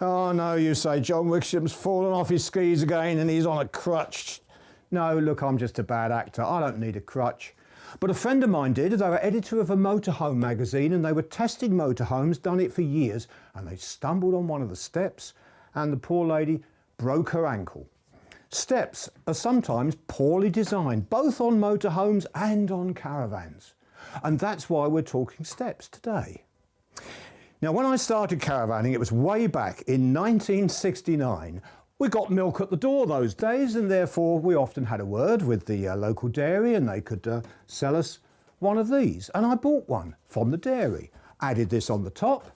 Oh no, you say, John Wickersham's fallen off his skis again and he's on a crutch. No, look, I'm just a bad actor. I don't need a crutch. But a friend of mine did. They were editor of a motorhome magazine and they were testing motorhomes, done it for years, and they stumbled on one of the steps and the poor lady broke her ankle. Steps are sometimes poorly designed, both on motorhomes and on caravans. And that's why we're talking steps today. Now, when I started caravanning, it was way back in 1969. We got milk at the door those days, and therefore we often had a word with the local dairy and they could sell us one of these. And I bought one from the dairy, added this on the top,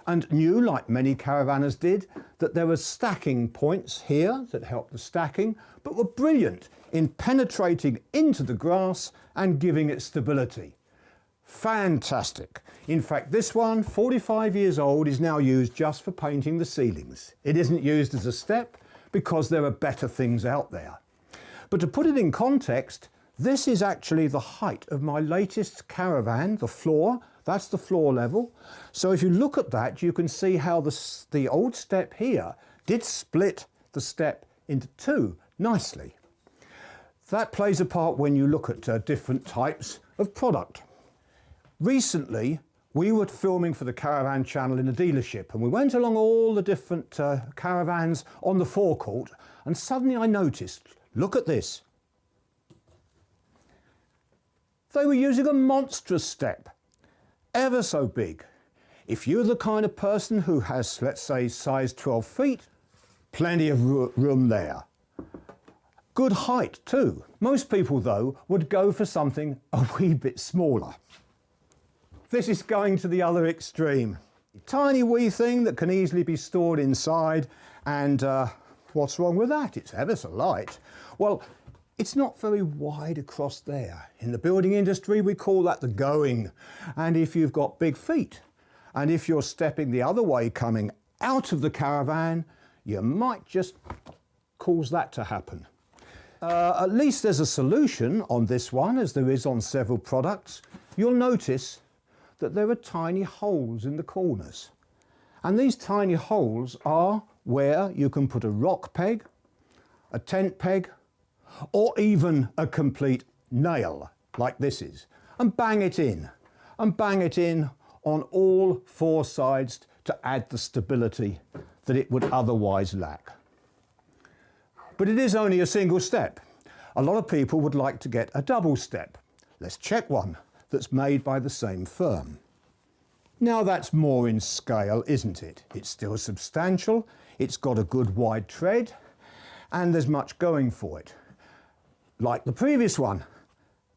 and knew, like many caravanners did, that there were stacking points here that helped the stacking, but were brilliant in penetrating into the grass and giving it stability. Fantastic. In fact, this one, 45 years old, is now used just for painting the ceilings. It isn't used as a step because there are better things out there. But to put it in context, this is actually the height of my latest caravan, the floor. That's the floor level. So if you look at that, you can see how the old step here did split the step into two nicely. That plays a part when you look at different types of product. Recently, we were filming for the Caravan channel in a dealership and we went along all the different caravans on the forecourt and suddenly I noticed, look at this. They were using a monstrous step, ever so big. If you're the kind of person who has, let's say, size 12 feet, plenty of room there. Good height too. Most people, though, would go for something a wee bit smaller. This is going to the other extreme. Tiny wee thing that can easily be stored inside, and what's wrong with that? It's ever so light. Well, it's not very wide across there. In the building industry, we call that the going. And if you've got big feet, and if you're stepping the other way coming out of the caravan, you might just cause that to happen. At least there's a solution on this one, as there is on several products. You'll notice that there are tiny holes in the corners. And these tiny holes are where you can put a rock peg, a tent peg, or even a complete nail, like this is, and bang it in on all four sides to add the stability that it would otherwise lack. But it is only a single step. A lot of people would like to get a double step. Let's check one that's made by the same firm. Now that's more in scale, isn't it? It's still substantial, it's got a good wide tread, and there's much going for it. Like the previous one,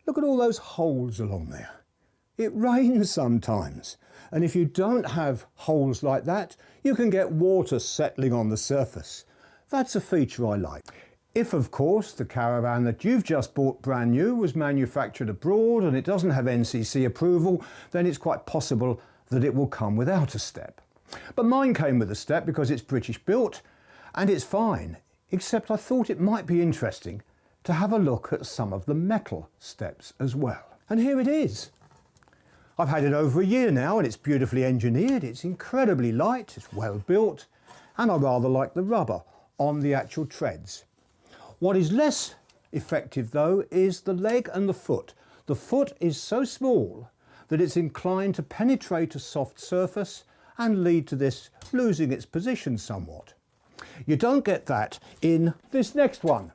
look at all those holes along there. It rains sometimes, and if you don't have holes like that, you can get water settling on the surface. That's a feature I like. If, of course, the caravan that you've just bought brand new was manufactured abroad and it doesn't have NCC approval, then it's quite possible that it will come without a step. But mine came with a step because it's British built and it's fine, except I thought it might be interesting to have a look at some of the metal steps as well. And here it is. I've had it over a year now and it's beautifully engineered, it's incredibly light, it's well built, and I rather like the rubber on the actual treads. What is less effective though is the leg and the foot. The foot is so small that it's inclined to penetrate a soft surface and lead to this losing its position somewhat. You don't get that in this next one,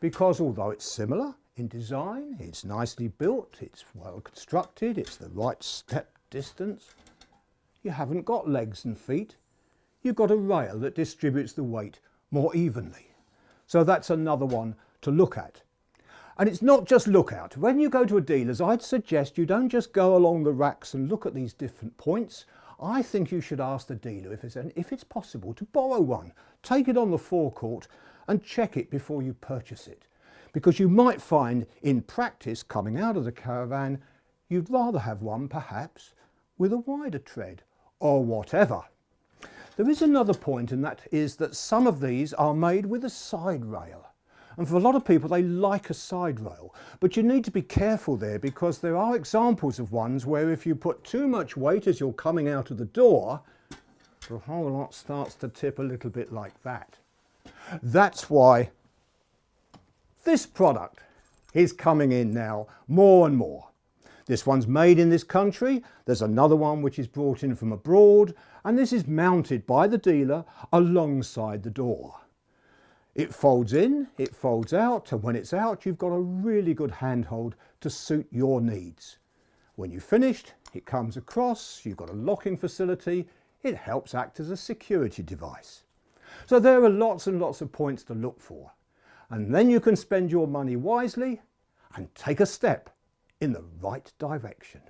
because although it's similar in design, it's nicely built, it's well constructed, it's the right step distance, you haven't got legs and feet, you've got a rail that distributes the weight more evenly. So that's another one to look at. And it's not just look at. When you go to a dealer's, I'd suggest you don't just go along the racks and look at these different points. I think you should ask the dealer if it's possible to borrow one. Take it on the forecourt and check it before you purchase it. Because you might find in practice coming out of the caravan, you'd rather have one perhaps with a wider tread or whatever. There is another point, and that is that some of these are made with a side rail. And for a lot of people, they like a side rail. But you need to be careful there because there are examples of ones where if you put too much weight as you're coming out of the door, the whole lot starts to tip a little bit like that. That's why this product is coming in now more and more. This one's made in this country, there's another one which is brought in from abroad, and this is mounted by the dealer alongside the door. It folds in, it folds out, and when it's out you've got a really good handhold to suit your needs. When you've finished, it comes across, you've got a locking facility, it helps act as a security device. So there are lots and lots of points to look for, and then you can spend your money wisely and take a step in the right direction.